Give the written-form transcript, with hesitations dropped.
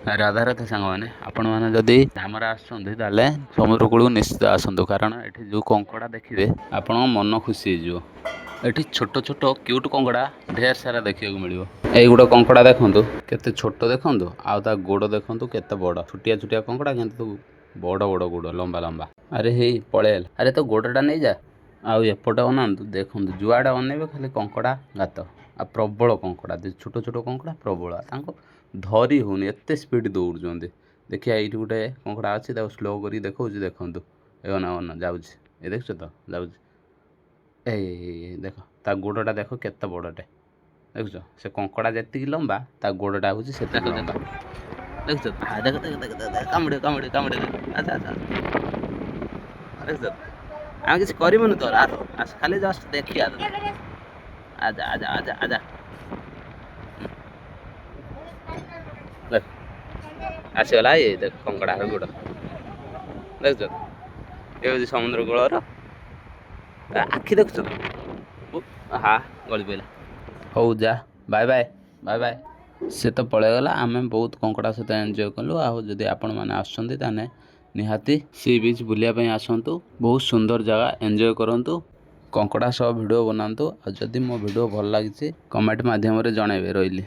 ରାଧା ରାଧା ସାଙ୍ଗମାନେ ଆପଣମାନେ ଯଦି ଧାମରା ଆସୁଛନ୍ତି ତାହେଲେ ସମୁଦ୍ର କୂଳକୁ ନିଶ୍ଚିତ ଆସନ୍ତୁ, କାରଣ ଏଠି ଯେଉଁ କଙ୍କଡ଼ା ଦେଖିବେ ଆପଣଙ୍କ ମନ ଖୁସି ହେଇଯିବ। ଏଠି ଛୋଟ ଛୋଟ କ୍ୟୁଟ୍ କଙ୍କଡ଼ା ଢେର ସାରା ଦେଖିବାକୁ ମିଳିବ। ଏଇ ଗୋଟେ କଙ୍କଡ଼ା ଦେଖନ୍ତୁ କେତେ ଛୋଟ, ଦେଖନ୍ତୁ ଆଉ ତା ଗୋଡ଼ ଦେଖନ୍ତୁ କେତେ ବଡ଼। ଛୋଟିଆ ଛୋଟିଆ କଙ୍କଡ଼ା କିନ୍ତୁ ବଡ଼ ବଡ଼ ଗୋଡ଼, ଲମ୍ବା ଲମ୍ବା। ଆରେ ହେଇ ପଳେଇଲା, ଆରେ ତ ଗୋଡ଼ଟା ନେଇଯା। ଆଉ ଏପଟେ ଅନାନ୍ତୁ, ଦେଖନ୍ତୁ ଯୁଆଡ଼େ ଅନେଇବେ ଖାଲି କଙ୍କଡ଼ା ଗାତ, ଆଉ ପ୍ରବଳ କଙ୍କଡ଼ା, ଛୋଟ ଛୋଟ କଙ୍କଡ଼ା ପ୍ରବଳ, ତାଙ୍କୁ ଧରି ହେଉନି ଏତେ ସ୍ପିଡ଼ ଦୌଡ଼ୁଛନ୍ତି। ଦେଖିବା ଏଇଠି ଗୋଟେ କଙ୍କଡ଼ା ଅଛି, ତାକୁ ସ୍ଲୋ କରିକି ଦେଖାଉଛି, ଦେଖନ୍ତୁ ଏ ଅନା ଅନା ଯାଉଛି, ଏ ଦେଖୁଛ ତ ଯାଉଛି। ଏଇ ଦେଖ ତା ଗୋଡ଼ଟା ଦେଖ କେତେ ବଡ଼ଟେ, ଦେଖୁଛ ସେ କଙ୍କଡ଼ା ଯେତିକି ଲମ୍ବା ତା ଗୋଡ଼ଟା ହେଉଛି ସେତିକି ଲମ୍ବା, ଦେଖୁଛ। ଦେଖ ଦେଖ ଦେଖ ଦେଖ କାମୁଡ଼ି କାମୁଡ଼ି କାମୁଡ଼ି, ଆଚ୍ଛା ଆଚ୍ଛା ଦେଖୁଛ। ଆମେ କିଛି କରିବୁନି ତୋର, ଆସ ଖାଲି ଜଷ୍ଟ ଦେଖିବା ତ। ଆଜା ଆଜା ଆଜା ଆଜା ଦେଖ ଆସିଗଲା, ଏଇ ଦେଖ କଙ୍କଡ଼ାର ଗୋଡ଼ ଦେଖୁଛ। ଏ ହେଉଛି ସମୁଦ୍ର କୂଳର ଆଖି, ଦେଖୁଛ ତ। ହା ଗଳି ପଇଲା। ହଉ ଯା, ବାଏ ବାଏ ବାଏ ବାଏ। ସେ ତ ପଳେଇଗଲା, ଆମେ ବହୁତ କଙ୍କଡ଼ା ସହିତ ଏନ୍ଜୟ କଲୁ। ଆଉ ଯଦି ଆପଣମାନେ ଆସୁଛନ୍ତି ତାହେଲେ ନିହାତି ସି ବିଚ୍ ବୁଲିବା ପାଇଁ ଆସନ୍ତୁ, ବହୁତ ସୁନ୍ଦର ଜାଗା, ଏନ୍ଜୟ କରନ୍ତୁ, କଙ୍କଡ଼ା ସହ ଭିଡ଼ିଓ ବନାନ୍ତୁ। ଆଉ ଯଦି ମୋ ଭିଡ଼ିଓ ଭଲ ଲାଗିଛି କମେଣ୍ଟ ମାଧ୍ୟମରେ ଜଣାଇବେ। ରହିଲି।